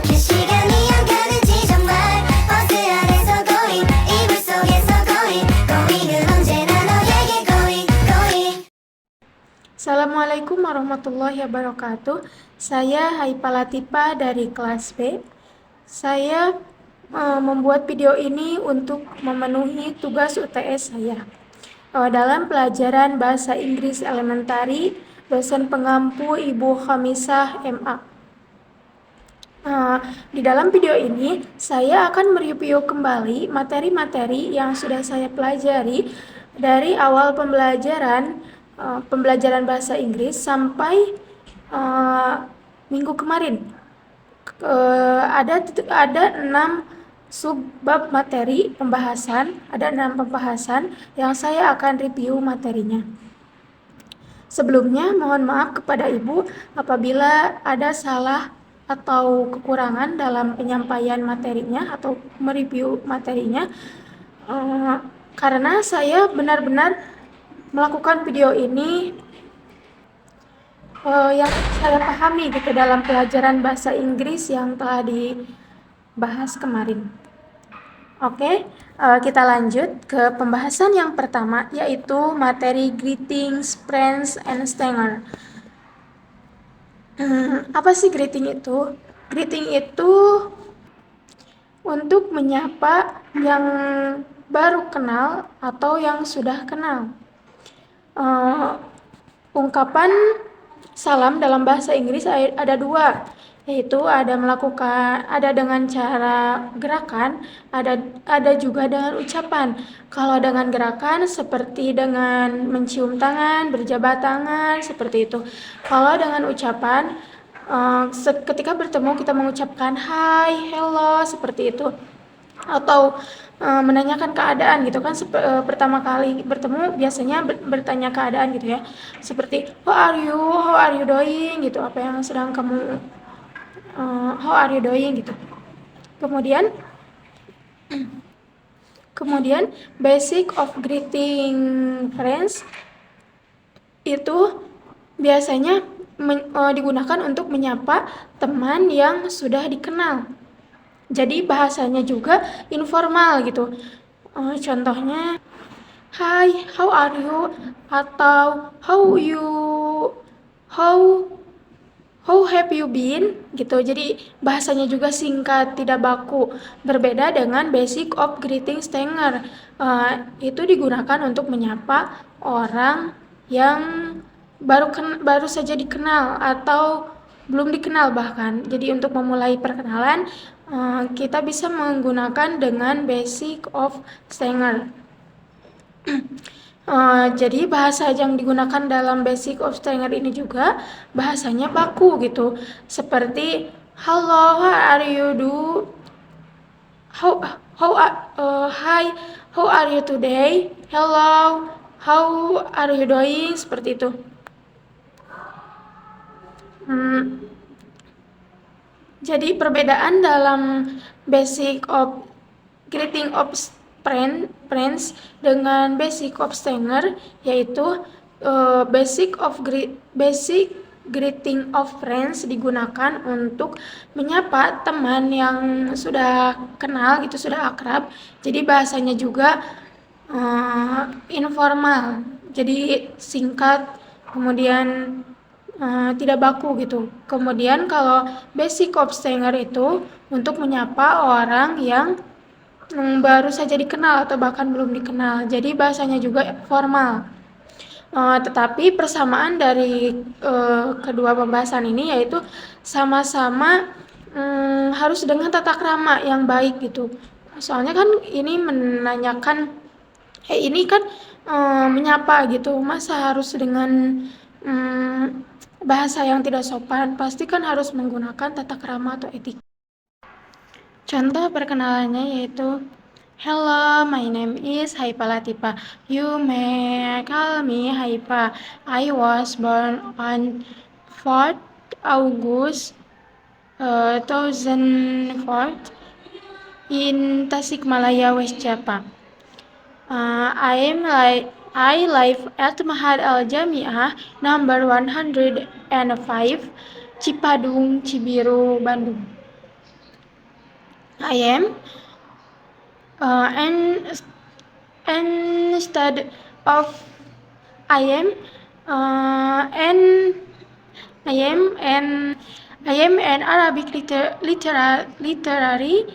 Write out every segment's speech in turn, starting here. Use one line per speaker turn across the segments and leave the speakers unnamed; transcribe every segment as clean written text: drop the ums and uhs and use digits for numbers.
이렇게 시간이 안 가는지 정말 버스 안에서 going 이불 속에서 going going은 언제나 너에게 going going.
Assalamualaikum warahmatullahi wabarakatuh. Saya Haipa Latifa dari kelas B. Saya membuat video ini untuk memenuhi tugas UTS saya. Dalam pelajaran Bahasa Inggris Elementary, dosen pengampu Ibu Khamisah MA. Di dalam video ini, saya akan mereview kembali materi-materi yang sudah saya pelajari dari awal pembelajaran bahasa Inggris sampai minggu kemarin. Ada 6 subbab materi pembahasan, ada 6 pembahasan yang saya akan review materinya. Sebelumnya, mohon maaf kepada Ibu apabila ada salah atau kekurangan dalam penyampaian materinya atau mereview materinya, karena saya benar-benar melakukan video ini yang saya pahami gitu dalam pelajaran bahasa Inggris yang telah dibahas kemarin. Oke, kita lanjut ke pembahasan yang pertama, yaitu materi greetings, friends, and stanger. Apa sih greeting itu? Greeting itu untuk menyapa yang baru kenal atau yang sudah kenal. Ungkapan salam dalam bahasa Inggris ada 2, yaitu ada dengan cara gerakan, ada juga dengan ucapan. Kalau dengan gerakan seperti dengan mencium tangan, berjabat tangan, seperti itu. Kalau dengan ucapan, ketika bertemu kita mengucapkan hi, hello, seperti itu. Atau menanyakan keadaan gitu kan, pertama kali bertemu biasanya bertanya keadaan gitu ya, seperti how are you doing gitu, apa yang sedang kamu how are you doing gitu. Kemudian basic of greeting friends itu biasanya digunakan untuk menyapa teman yang sudah dikenal. Jadi bahasanya juga informal gitu. Contohnya, hi, how are you? Atau how have you been? Gitu. Jadi bahasanya juga singkat, tidak baku. Berbeda dengan basic of greeting stanger. Itu digunakan untuk menyapa orang yang baru saja dikenal atau belum dikenal bahkan. Jadi untuk memulai perkenalan, kita bisa menggunakan dengan basic of stanger. Jadi bahasa yang digunakan dalam basic of stanger ini juga bahasanya baku gitu. Seperti hello, how are you hi, how are you today? Hello, how are you doing? Seperti itu. Jadi perbedaan dalam basic of greeting of friends dengan basic of stanger yaitu basic greeting of friends digunakan untuk menyapa teman yang sudah kenal gitu, sudah akrab. Jadi bahasanya juga informal. Jadi singkat, kemudian tidak baku gitu. Kemudian kalau basic of stanger itu untuk menyapa orang yang baru saja dikenal atau bahkan belum dikenal. Jadi bahasanya juga formal. Tetapi persamaan dari kedua pembahasan ini yaitu sama-sama harus dengan tata krama yang baik gitu. Soalnya kan ini menanyakan, ini kan menyapa gitu. Masa harus dengan bahasa yang tidak sopan? Pasti kan harus menggunakan tata krama atau etika. Contoh perkenalannya yaitu, hello, my name is Haipa Latifa. You may call me Haipa. I was born on 4th August 2004 in Tasikmalaya, West Java. I live at Mahat Al Jamiah number 105, Cipadung, Cibiru, Bandung. I am and instead of I am and I am an Arabic literary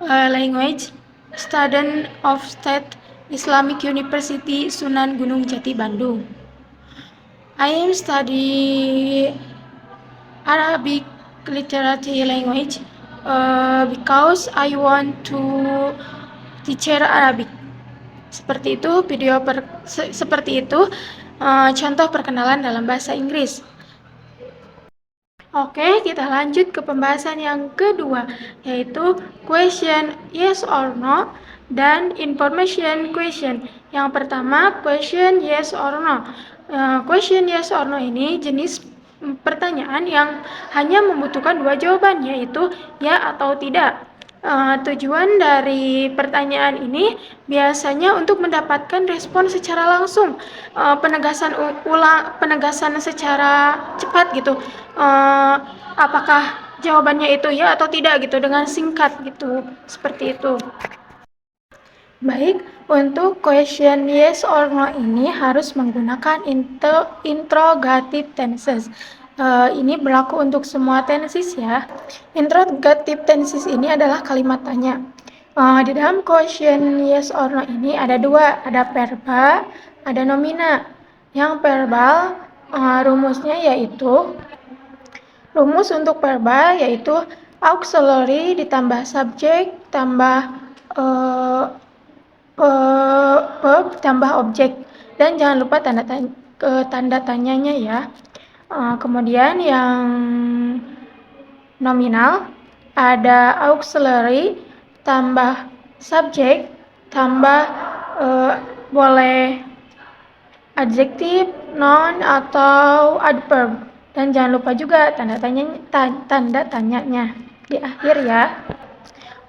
language student of State Islamic University Sunan Gunung Jati Bandung. I am study Arabic literary language because I want to teacher Arabic. Seperti itu contoh perkenalan dalam bahasa Inggris. Oke, kita lanjut ke pembahasan yang kedua, yaitu question yes or no dan information question. Yang pertama, question yes or no. Question yes or no ini jenis pertanyaan yang hanya membutuhkan dua jawaban, yaitu ya atau tidak. Tujuan dari pertanyaan ini biasanya untuk mendapatkan respon secara langsung, penegasan secara cepat gitu. Apakah jawabannya itu ya atau tidak gitu dengan singkat gitu, seperti itu. Baik, untuk question yes or no ini harus menggunakan interrogative tenses. Ini berlaku untuk semua tenses ya. Interrogative tenses ini adalah kalimat tanya. Di dalam question yes or no ini ada dua, ada verba, ada nomina. Yang verbal rumusnya yaitu rumus untuk verba yaitu auxiliary ditambah subjek tambah verb tambah objek, dan jangan lupa tanda tanyanya ya. Kemudian yang nominal ada auxiliary tambah subjek tambah boleh adjektif, noun atau adverb, dan jangan lupa juga tanda tanyanya di akhir ya.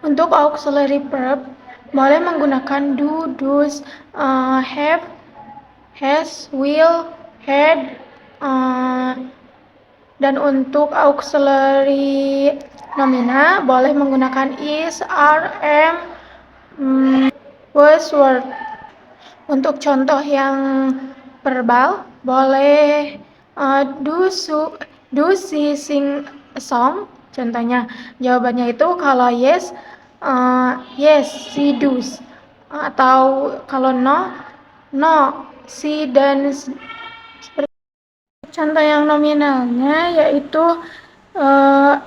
Untuk auxiliary verb boleh menggunakan do, does, have, has, will, had, dan untuk auxiliary nomina boleh menggunakan is, are, am, was, were. Untuk contoh yang verbal boleh do she sing a song? Contohnya jawabannya itu kalau yes, yes she does, atau kalau no, she doesn't. Contoh yang nominalnya yaitu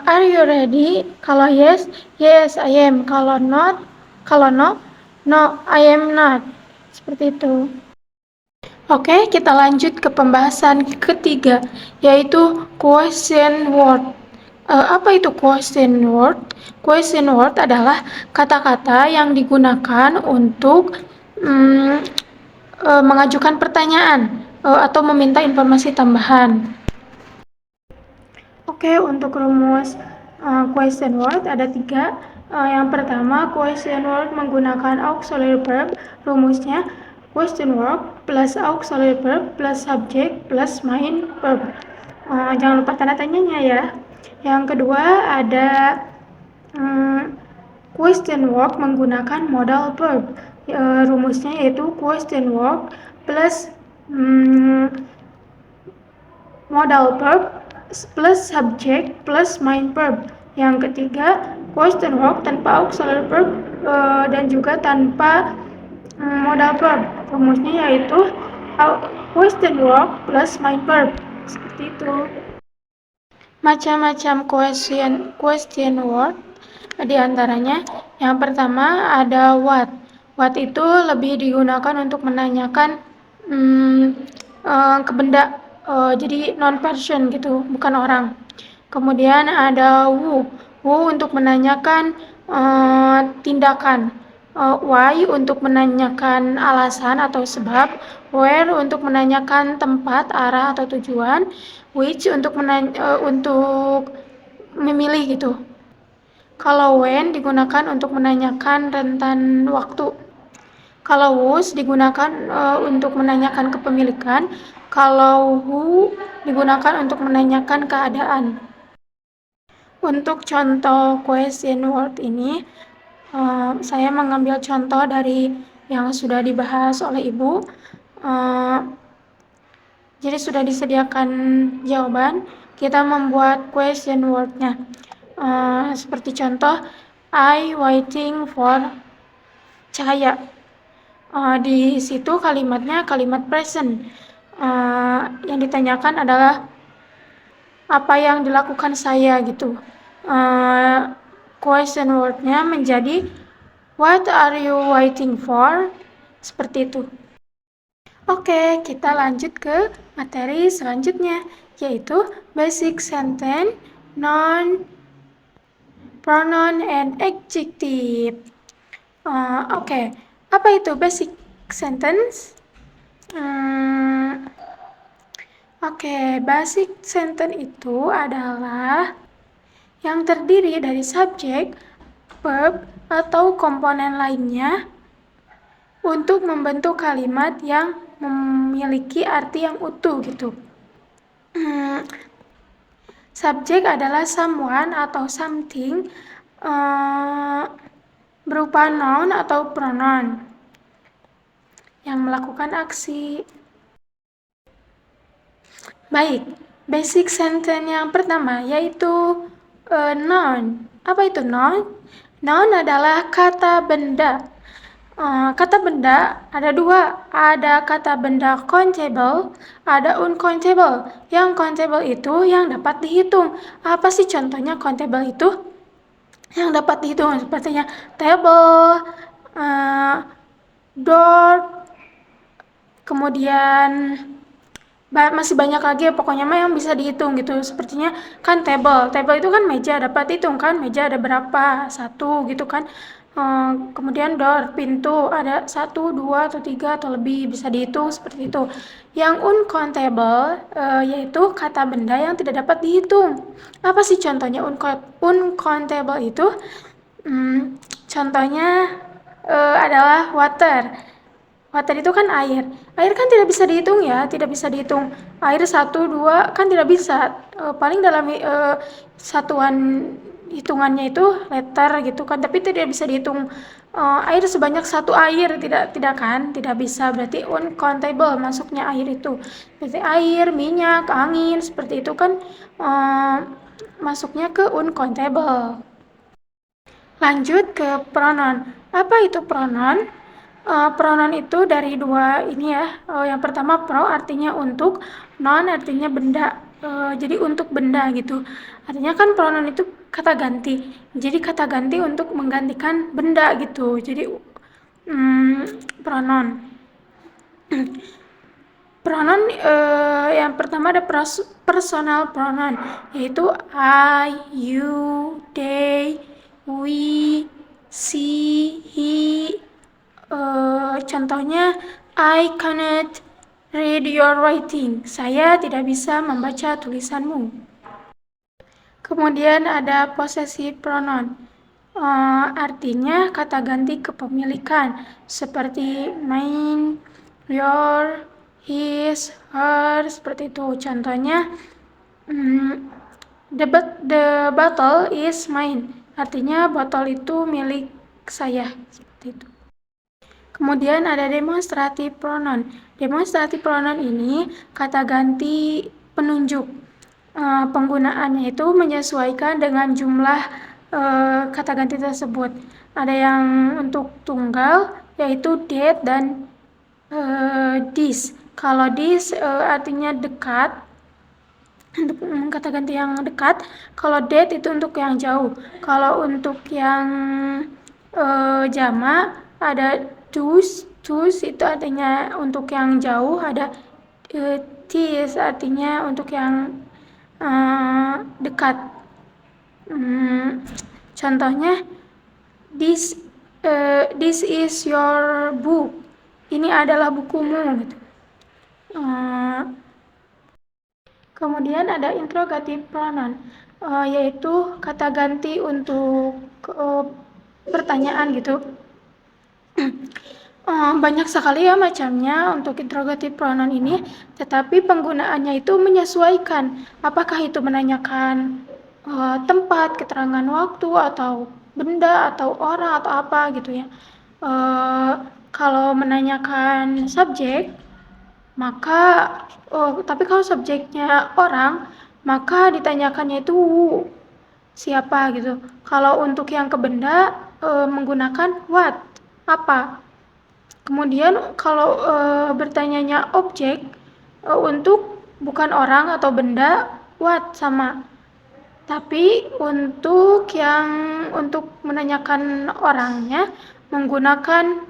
are you ready? Kalau yes, yes I am. Kalau no, I am not. Seperti itu. Oke, kita lanjut ke pembahasan ketiga, yaitu question word. Apa itu question word? Question word adalah kata-kata yang digunakan untuk mengajukan pertanyaan atau meminta informasi tambahan. Oke, untuk rumus question word ada 3. Yang pertama, question word menggunakan auxiliary verb. Rumusnya question word plus auxiliary verb plus subject plus main verb. Jangan lupa tanda tanyanya ya. Yang kedua ada question word menggunakan modal verb. Rumusnya yaitu question word plus modal verb plus subject plus main verb. Yang ketiga, question word tanpa auxiliary verb dan juga tanpa modal verb. Rumusnya yaitu question word plus main verb. Seperti itu. Macam-macam question word di antaranya yang pertama ada what. What itu lebih digunakan untuk menanyakan ke benda, jadi non-person gitu, bukan orang. Kemudian ada who untuk menanyakan tindakan, why untuk menanyakan alasan atau sebab, where untuk menanyakan tempat, arah atau tujuan, which untuk memilih gitu. Kalau when digunakan untuk menanyakan rentan waktu. Kalau whose digunakan untuk menanyakan kepemilikan. Kalau who digunakan untuk menanyakan keadaan. Untuk contoh question word ini, Saya mengambil contoh dari yang sudah dibahas oleh Ibu. Jadi sudah disediakan jawaban, kita membuat question word-nya. Seperti contoh, I waiting for Cahaya. Di situ kalimatnya kalimat present. Yang ditanyakan adalah apa yang dilakukan saya gitu. Question word-nya menjadi what are you waiting for? Seperti itu. Oke, kita lanjut ke materi selanjutnya, yaitu basic sentence, noun, pronoun, and adjective. Oke, apa itu basic sentence? Basic sentence itu adalah yang terdiri dari subjek, verb, atau komponen lainnya untuk membentuk kalimat yang memiliki arti yang utuh gitu. Subjek adalah someone atau something berupa noun atau pronoun yang melakukan aksi. Baik, basic sentence yang pertama yaitu noun. Apa itu noun? Noun adalah kata benda. Kata benda ada dua, ada kata benda countable, ada uncountable. Yang countable itu yang dapat dihitung. Apa sih contohnya countable itu? Yang dapat dihitung sepertinya table, door, kemudian masih banyak lagi pokoknya mah yang bisa dihitung gitu. Sepertinya kan table itu kan meja, dapat hitung kan meja ada berapa, 1 gitu kan. Kemudian door, pintu ada 1, 2 atau 3 atau lebih, bisa dihitung seperti itu. Yang uncountable yaitu kata benda yang tidak dapat dihitung. Apa sih contohnya uncountable itu? Contohnya adalah water. Water itu kan air. Air kan tidak bisa dihitung ya, tidak bisa dihitung. Air 1, 2 kan tidak bisa. Paling dalam satuan hitungannya itu liter gitu kan, tapi tidak bisa dihitung air sebanyak 1 air, tidak kan, tidak bisa. Berarti uncountable masuknya air itu. Berarti air, minyak, angin seperti itu kan masuknya ke uncountable. Lanjut ke pronoun. Apa itu pronoun? Pronoun itu dari dua ini ya. Yang pertama pro artinya untuk, non artinya benda. Jadi untuk benda gitu. Artinya kan pronoun itu kata ganti. Jadi kata ganti untuk menggantikan benda gitu. Jadi pronoun. Pronoun yang pertama ada personal pronoun, yaitu I, you, they, we, she, he. Contohnya, I cannot read your writing. Saya tidak bisa membaca tulisanmu. Kemudian ada possessive pronoun. Artinya kata ganti kepemilikan, seperti mine, your, his, her, seperti itu. Contohnya, the bottle is mine. Artinya botol itu milik saya, seperti itu. Kemudian ada demonstrative pronoun. Demonstrative pronoun ini kata ganti penunjuk. Penggunaannya itu menyesuaikan dengan jumlah kata ganti tersebut. Ada yang untuk tunggal yaitu that dan this. Kalau this artinya dekat, untuk kata ganti yang dekat. Kalau that itu untuk yang jauh. Kalau untuk yang jamak ada those itu artinya untuk yang jauh, ada this artinya untuk yang dekat. Contohnya, this is your book. Ini adalah bukumu gitu. Kemudian ada interrogative pronoun, yaitu kata ganti untuk pertanyaan gitu. Banyak sekali ya macamnya untuk interrogative pronoun ini, tetapi penggunaannya itu menyesuaikan. Apakah itu menanyakan tempat, keterangan waktu, atau benda, atau orang, atau apa gitu ya. Kalau menanyakan subjek, maka tapi kalau subjeknya orang, maka ditanyakannya itu siapa gitu. Kalau untuk yang ke benda menggunakan what, apa. Kemudian kalau bertanyanya objek untuk bukan orang atau benda, what sama. Tapi untuk menanyakan orangnya menggunakan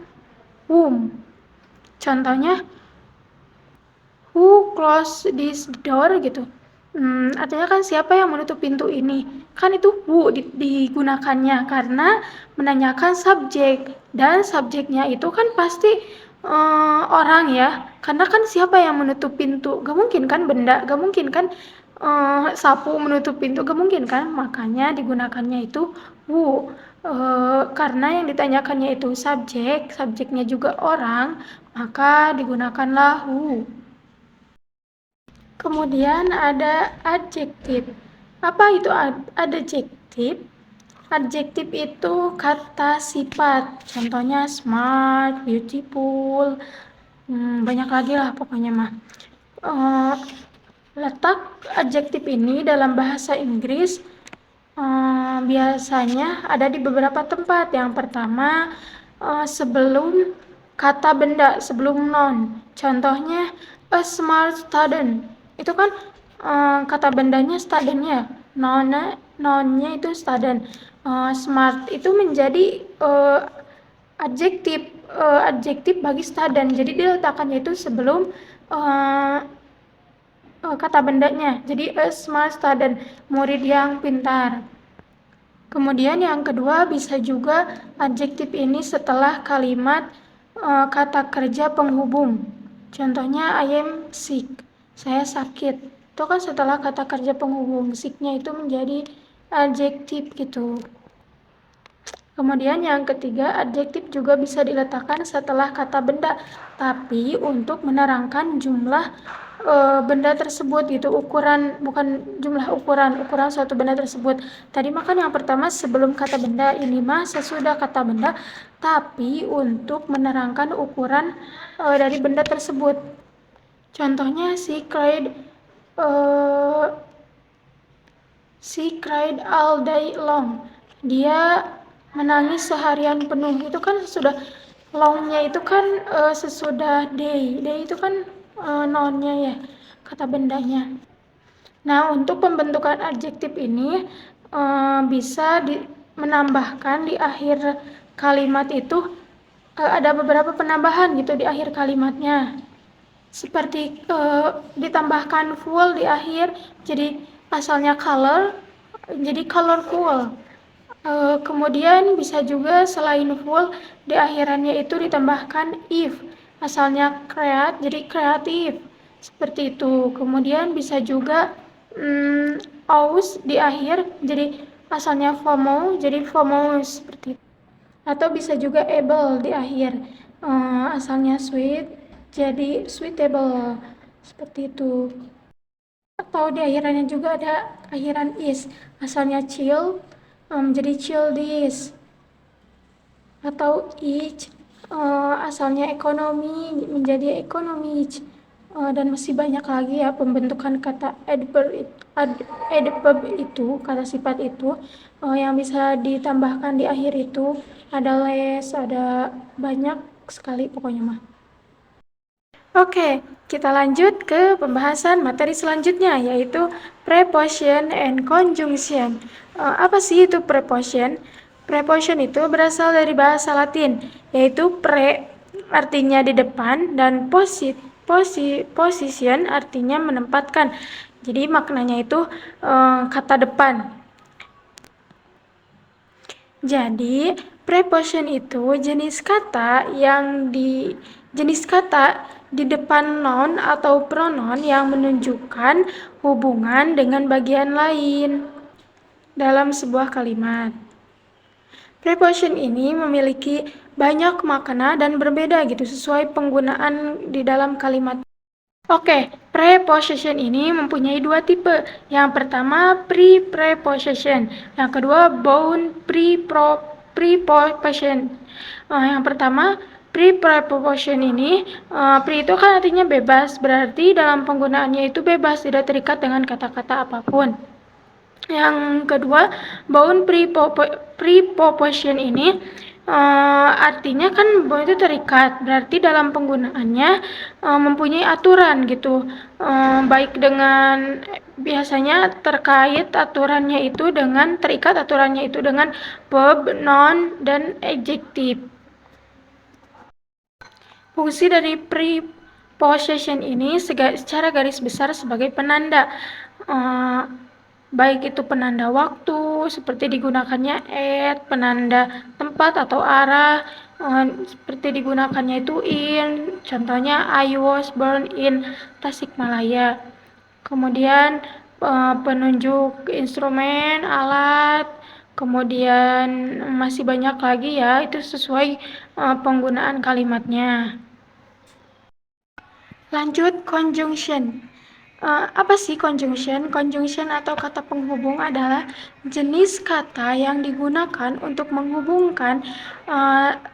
whom. Contohnya, who closed this door gitu. Artinya kan siapa yang menutup pintu ini. Kan itu who digunakannya karena menanyakan subjek. Dan subjeknya itu kan pasti orang ya. Karena kan siapa yang menutup pintu? Gak mungkin kan benda, gak mungkin kan sapu menutup pintu, gak mungkin kan. Makanya digunakannya itu who. Karena yang ditanyakannya itu subjeknya juga orang, maka digunakanlah who. Kemudian ada adjektif. Apa itu adjektif? Adjektif itu kata sifat. Contohnya smart, beautiful, banyak lagi lah pokoknya mah. Letak adjektif ini dalam bahasa Inggris biasanya ada di beberapa tempat. Yang pertama sebelum kata benda, sebelum noun. Contohnya a smart student. Itu kan kata bendanya student-nya, noun-nya itu student. Smart itu menjadi adjektif bagi student. Jadi diletakkannya itu sebelum kata bendanya. Jadi a smart student, murid yang pintar. Kemudian yang kedua bisa juga adjektif ini setelah kalimat kata kerja penghubung. Contohnya I am sick, saya sakit. Itu kan setelah kata kerja penghubung, sick-nya itu menjadi adjektif gitu. Kemudian yang ketiga, adjektif juga bisa diletakkan setelah kata benda, tapi untuk menerangkan jumlah benda tersebut gitu, ukuran, bukan jumlah ukuran suatu benda tersebut. Tadi makan yang pertama sebelum kata benda, ini mah sesudah kata benda, tapi untuk menerangkan ukuran dari benda tersebut. Contohnya she cried all day long. Dia menangis seharian penuh. Itu kan sudah long-nya itu kan sesudah day. Day itu kan noun-nya ya, kata bendanya. Nah, untuk pembentukan adjektif ini bisa menambahkan di akhir kalimat itu ada beberapa penambahan gitu di akhir kalimatnya. Seperti ditambahkan full di akhir, jadi asalnya color jadi colorful. Kemudian bisa juga selain full di akhirannya itu ditambahkan if, asalnya create jadi kreatif, seperti itu. Kemudian bisa juga aus di akhir, jadi asalnya FOMO jadi FOMO, seperti itu. Atau bisa juga able di akhir, asalnya sweet jadi suitable, seperti itu. Atau di akhirannya juga ada akhiran is, asalnya chill jadi chill this. Atau ich asalnya ekonomi menjadi economic. Dan masih banyak lagi ya pembentukan kata adverb itu, kata sifat itu yang bisa ditambahkan di akhir itu. Ada less, ada banyak sekali pokoknya mah. Oke, kita lanjut ke pembahasan materi selanjutnya, yaitu preposition and conjunction. Apa sih itu preposition? Preposition itu berasal dari bahasa Latin, yaitu pre artinya di depan dan position artinya menempatkan. Jadi maknanya itu kata depan. Jadi preposition itu jenis kata di depan noun atau pronoun yang menunjukkan hubungan dengan bagian lain dalam sebuah kalimat. Preposition ini memiliki banyak makna dan berbeda gitu sesuai penggunaan di dalam kalimat. Oke, Preposition ini mempunyai dua tipe. Yang pertama pre-preposition, yang kedua bound preposition. Yang pertama pre-preposition ini, pre itu kan artinya bebas, berarti dalam penggunaannya itu bebas, tidak terikat dengan kata-kata apapun. Yang kedua, bound preposition ini artinya kan bound itu terikat, berarti dalam penggunaannya mempunyai aturan gitu, baik dengan biasanya terkait aturannya itu dengan terikat aturannya itu dengan verb, noun, dan adjektif. Fungsi dari preposition ini secara garis besar sebagai penanda, baik itu penanda waktu seperti digunakannya at, penanda tempat atau arah seperti digunakannya itu in, contohnya I was born in Tasikmalaya. Kemudian penunjuk instrumen, alat, kemudian masih banyak lagi ya, itu sesuai penggunaan kalimatnya. Lanjut conjunction. Apa sih conjunction? Conjunction atau kata penghubung adalah jenis kata yang digunakan untuk menghubungkan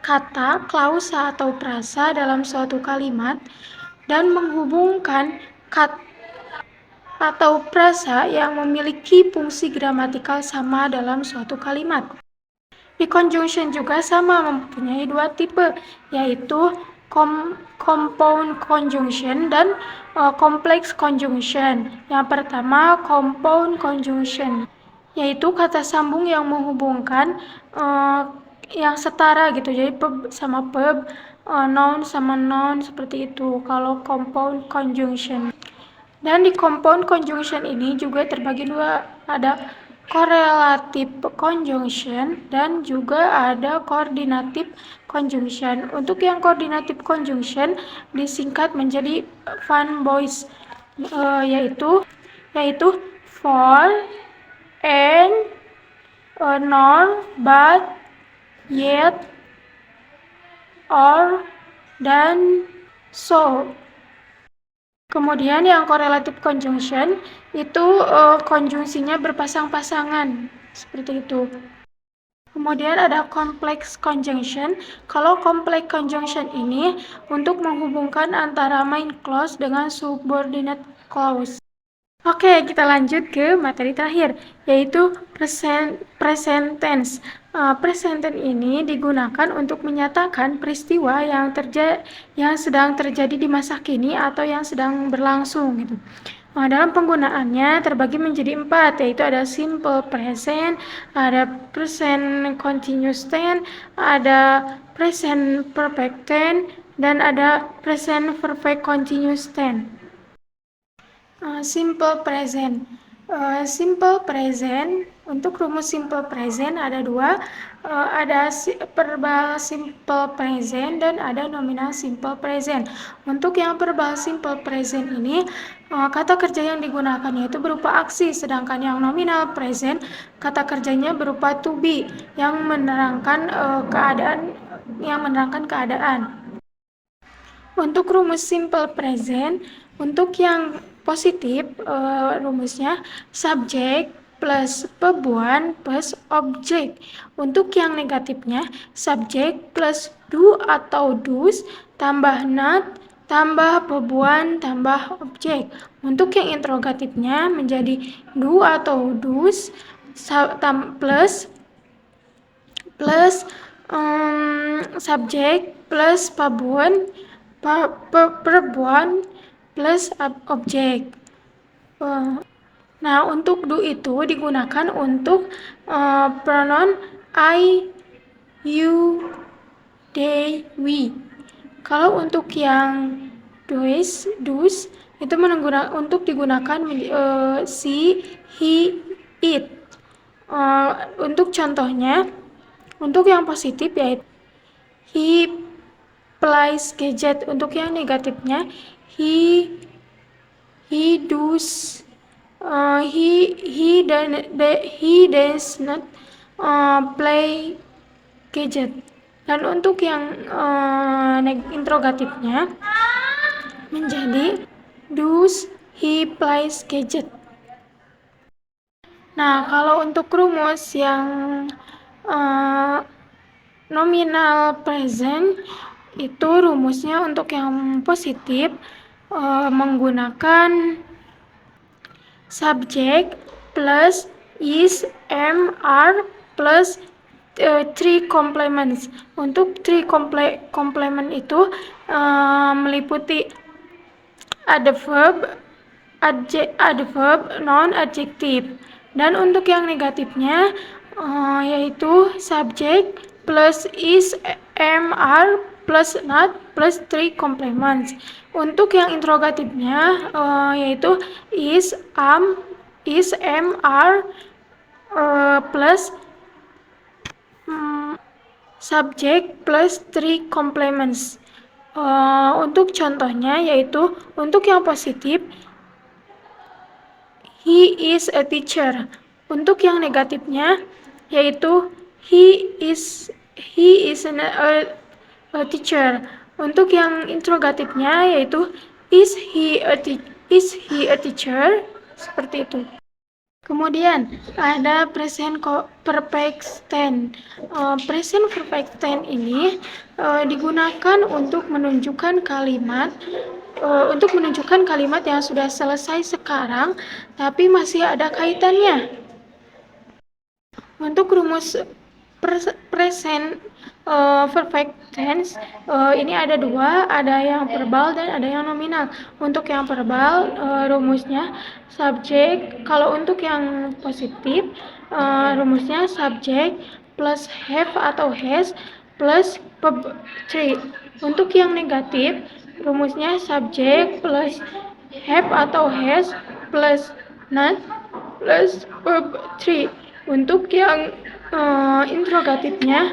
kata, klausa atau frasa dalam suatu kalimat dan menghubungkan kata atau frasa yang memiliki fungsi gramatikal sama dalam suatu kalimat. Di conjunction juga sama, mempunyai dua tipe, yaitu compound conjunction dan complex conjunction. Yang pertama compound conjunction, yaitu kata sambung yang menghubungkan yang setara gitu, jadi verb sama verb, noun sama noun, seperti itu kalau compound conjunction. Dan di compound conjunction ini juga terbagi dua, ada correlative conjunction dan juga ada coordinative conjunction. Untuk yang coordinative conjunction disingkat menjadi FUNBOYS, yaitu for, and, nor, but, yet, or, dan, so. Kemudian yang correlative conjunction itu konjungsinya berpasang-pasangan, seperti itu. Kemudian ada complex conjunction. Kalau complex conjunction ini untuk menghubungkan antara main clause dengan subordinate clause. Oke, kita lanjut ke materi terakhir, yaitu present tense. Present tense ini digunakan untuk menyatakan peristiwa yang sedang terjadi di masa kini atau yang sedang berlangsung gitu. Dalam penggunaannya terbagi menjadi 4, yaitu ada simple present, ada present continuous tense, ada present perfect tense, dan ada present perfect continuous tense. Simple present. Simple present, untuk rumus simple present ada dua, ada verbal simple present dan ada nominal simple present. Untuk yang verbal simple present ini kata kerja yang digunakan yaitu berupa aksi, sedangkan yang nominal present kata kerjanya berupa to be yang menerangkan keadaan. Untuk rumus simple present, untuk yang positif rumusnya subjek plus verb plus objek. Untuk yang negatifnya subjek plus do atau does tambah not tambah verb tambah objek. Untuk yang interrogatifnya menjadi do atau does plus subjek plus verb plus objek. Nah, untuk do itu digunakan untuk pronoun I, you, they, we. Kalau untuk yang does itu untuk digunakan she, he, it. Untuk contohnya, untuk yang positif yaitu he plays gadget. Untuk yang negatifnya he does he does not play gadget. Dan untuk yang interrogatifnya menjadi Does he plays gadget? Nah, kalau untuk rumus yang nominal present itu rumusnya untuk yang positif menggunakan subject plus is, am, are plus three complements. Untuk three complement itu meliputi adverb, noun, adjective. Dan untuk yang negatifnya yaitu subject plus is, am, are plus not plus three complements. Untuk yang interrogatifnya yaitu is, am, are plus subject plus three complements. Untuk contohnya yaitu untuk yang positif he is a teacher. Untuk yang negatifnya yaitu he is a teacher. Untuk yang interrogatifnya yaitu is he a teacher? Seperti itu. Kemudian ada present perfect tense. Present perfect tense ini digunakan untuk menunjukkan kalimat yang sudah selesai sekarang tapi masih ada kaitannya. Untuk rumus present perfect tense ini ada dua, ada yang verbal dan ada yang nominal. Untuk yang verbal rumusnya subject, kalau untuk yang positif rumusnya subject plus have atau has plus verb 3. Untuk yang negatif rumusnya subject plus have atau has plus not plus verb 3. Untuk yang interrogatifnya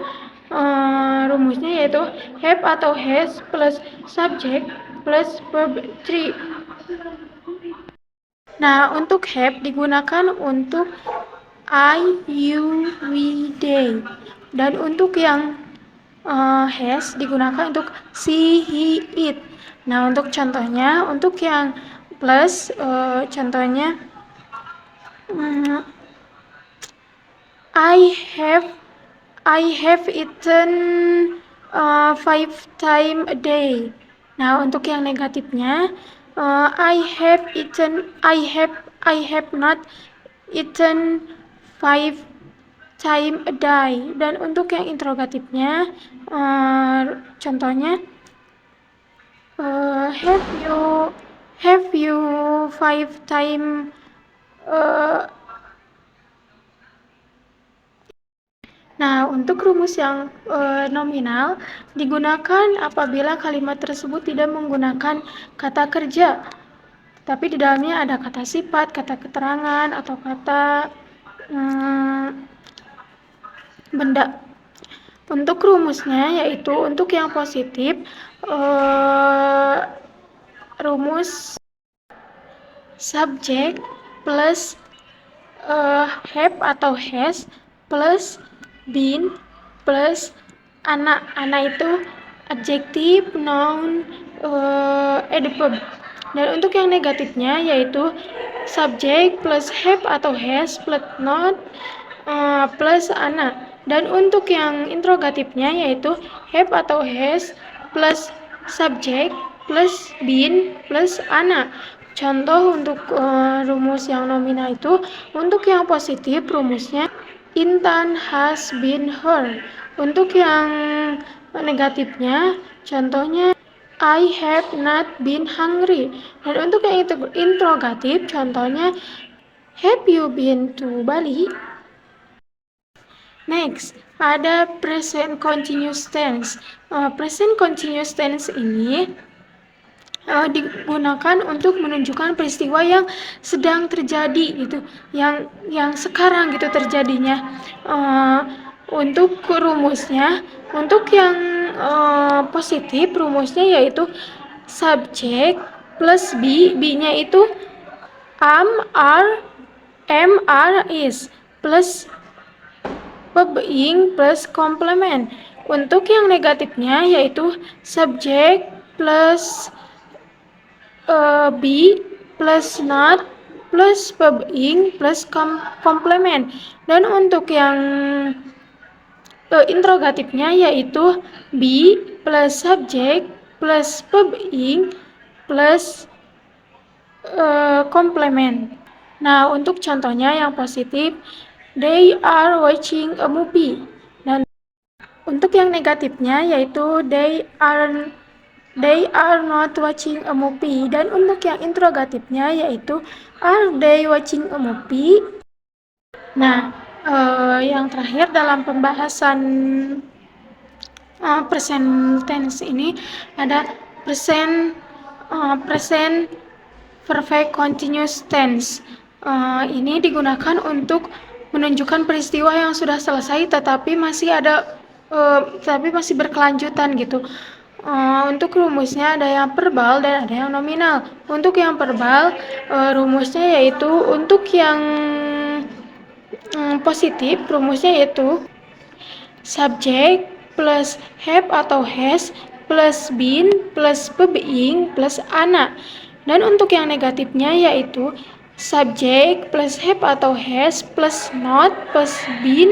rumusnya yaitu have atau has plus subject plus verb 3. Nah, untuk have digunakan untuk I, you, we, they. Dan untuk yang has digunakan untuk she, he, it. Nah, untuk contohnya, untuk yang plus contohnya I have eaten 5 times a day. Nah, untuk yang negatifnya I have not eaten 5 times a day. Dan untuk yang interrogatifnya contohnya have you 5 times Nah, untuk rumus yang nominal digunakan apabila kalimat tersebut tidak menggunakan kata kerja, tapi di dalamnya ada kata sifat, kata keterangan, atau kata benda. Untuk rumusnya yaitu untuk yang positif rumus subject plus have atau has plus been plus anak. Anak itu adjektif, noun, adverb. Dan untuk yang negatifnya yaitu subject plus have atau has plus not plus anak. Dan untuk yang interrogatifnya yaitu have atau has plus subject plus been plus anak. Contoh untuk rumus yang nominal itu untuk yang positif rumusnya Intan has been her. Untuk yang negatifnya contohnya I have not been hungry. Dan untuk yang interrogatif contohnya have you been to Bali? Next, ada present continuous tense. Present continuous tense ini digunakan untuk menunjukkan peristiwa yang sedang terjadi gitu, yang sekarang gitu terjadinya. Untuk rumusnya, untuk yang positif rumusnya yaitu subject plus be-nya itu am, are, am, are, is plus verb being plus complement. Untuk yang negatifnya yaitu subject plus be plus not plus verb ing plus komplement. Dan untuk yang interrogatifnya yaitu be plus subject plus verb ing plus komplement. Nah, untuk contohnya yang positif, they are watching a movie. Dan untuk yang negatifnya yaitu they are not watching a movie. Dan untuk yang interrogatifnya yaitu are they watching a movie? Nah, yang terakhir dalam pembahasan present tense ini ada present perfect continuous tense. Ini digunakan untuk menunjukkan peristiwa yang sudah selesai tetapi masih berkelanjutan gitu. Untuk rumusnya ada yang verbal dan ada yang nominal. Untuk yang verbal, rumusnya yaitu untuk yang positif, rumusnya yaitu subject plus have atau has plus been plus being plus ana. Dan untuk yang negatifnya yaitu subject plus have atau has plus not plus been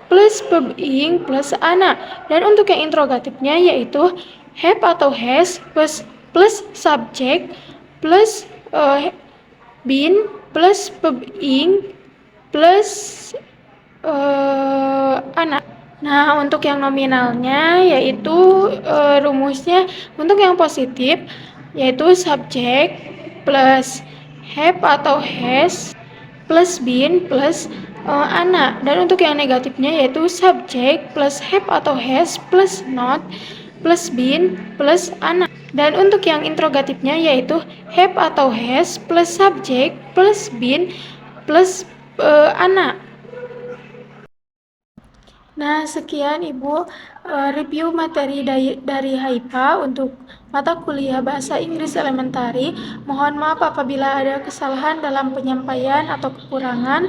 plus being plus ana. Dan untuk yang interrogatifnya yaitu have atau has plus subject plus been plus being plus ana. Nah, untuk yang nominalnya yaitu rumusnya untuk yang positif yaitu subject plus have atau has plus been plus ana. Dan untuk yang negatifnya yaitu subject plus have atau has plus not plus been plus ana. Dan untuk yang interrogatifnya yaitu have atau has plus subject plus been plus ana. Nah, sekian Ibu review materi dari HIPA untuk mata kuliah Bahasa Inggris Elementary. Mohon maaf apabila ada kesalahan dalam penyampaian atau kekurangan.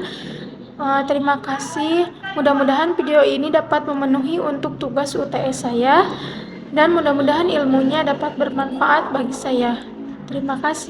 Terima kasih. Mudah-mudahan video ini dapat memenuhi untuk tugas UTS saya dan mudah-mudahan ilmunya dapat bermanfaat bagi saya. Terima kasih.